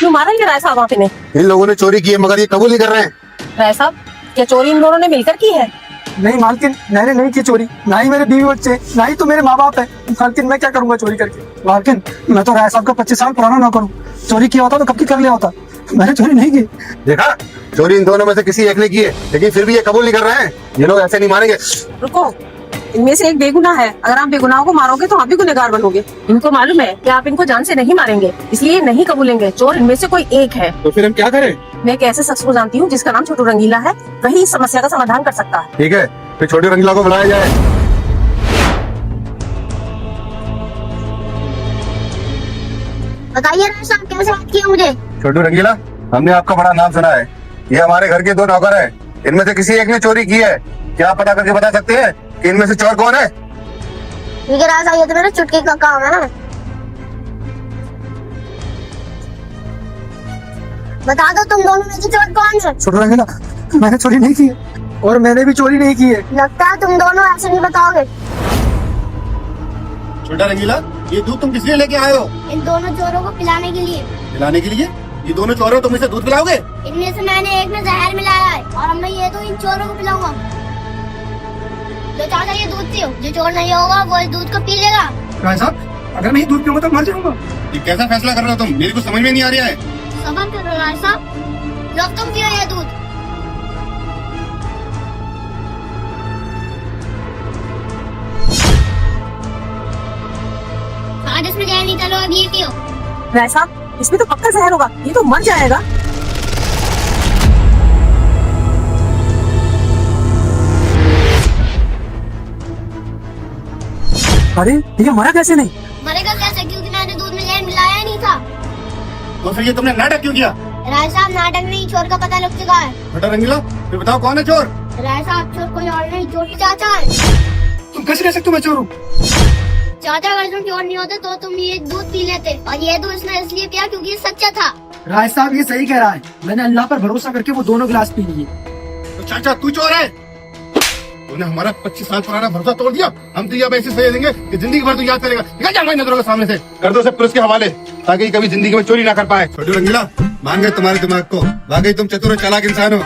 क्यों मारेंगे राय साहब आप इन्हें? इन लोगों ने चोरी की है मगर ये कबूल नहीं कर रहे हैं। राय साहब, क्या चोरी इन दोनों ने मिलकर की है? नहीं मालकिन, मैंने नहीं की चोरी, ना ही मेरे बीवी बच्चे, ना ही तो मेरे माँ बाप है। मालकिन मैं क्या करूंगा चोरी करके? मालकिन मैं तो राय साहब का 25 साल पुराना ना करूँ। चोरी किया होता तो कब की कर लिया होता। मैंने चोरी नहीं की। देखा, चोरी इन दोनों में से किसी एक ने की है, लेकिन फिर भी ये कबूल नहीं कर रहे हैं। ये लोग ऐसे नहीं मानेंगे। रुको, इनमें से एक बेगुनाह है। अगर आप बेगुनाहों को मारोगे तो आप भी गुनहगार बनोगे। इनको मालूम है कि आप इनको जान से नहीं मारेंगे, इसलिए नहीं कबूलेंगे। चोर इनमें से कोई एक है। तो फिर हम क्या करें? मैं एक ऐसे शख्स को जानती हूँ जिसका नाम छोटू रंगीला है, वही इस समस्या का समाधान कर सकता है। ठीक है, फिर छोटे रंगीला को बुलाया जाए। बताइए राय साहब, कैसे याद किया मुझे? छोटू रंगीला, हमने आपका बड़ा नाम सुना है। ये हमारे घर के 2 नौकर हैं। इनमें से किसी एक ने चोरी की है। क्या आप पता करके बता सकते हैं कि इनमें से चोर कौन है? ठीक है राय साहब, ये तो मेरा चुटकी का काम है ना। बता दो तुम दोनों में से चोर कौन से? छोटू रंगीला, मैंने चोरी नहीं की है और मैंने भी चोरी नहीं की है। लगता है तुम दोनों ऐसे नहीं बताओगे। छोटा रंगीला, ये दूध तुम किस लिए लेके आए हो? इन दोनों चोरों को पिलाने के लिए। पिलाने के लिए? ये दोनों चोर हो, तुम इसे दूध पिलाओगे? इनमें से मैंने एक में जहर मिलाया है और अब मैं ये तो इन चोरों को पिलाऊंगा। जो चाचा ये दूध पियो, जो चोर नहीं होगा वो इस दूध को पी लेगा। राय साहब, अगर मैं दूध पीऊंगा तो मर जाऊंगा। ये कैसा फैसला कर रहे हो तुम? मेरी कुछ समझ में नहीं आ रहा है। सबर करो राय साहब, जब तुम पियो ये दूध। आज इसमें जहर नहीं, चलो अब ये पियो। राय साहब, इसमें तो पक्का जहर होगा, ये तो मर जाएगा। अरे ये मरा कैसे नहीं? मरेगा कैसे? क्योंकि मैंने दूध में जहर मिलाया ही नहीं था। तो फिर ये तुमने नाटक क्यों किया? राय साहब, नाटक नहीं, चोर का पता लग चुका है। छोटा रंगीला, फिर बताओ कौन है चोर? राय साहब, चोर कोई और नहीं, चोर चाचा है। तुम कैसे कह सकते हो मैं चोर हूँ? चाचा, अगर तुम चोर नहीं होते तो तुम ये दूध पी लेते, और ये दूध इसने इसलिए पिया क्योंकि ये सच्चा था। राय साहब ये सही कह रहा है, मैंने अल्लाह पर भरोसा करके वो दोनों गिलास पी लिए। तो चाचा तू चोर है? तूने हमारा 25 साल पुराना भरोसा तोड़ दिया। हम तो अब ऐसे सजा देंगे कि जिंदगी भर तू याद करेगा। निकल जा हमारी नजरों के सामने से। कर दो उसे पुलिस के हवाले, ताकि कभी जिंदगी में चोरी ना कर पाए। छोटू रंगीला, मान गए तुम्हारे दिमाग को। वाकई तुम चतुर और चालाक इंसान हो।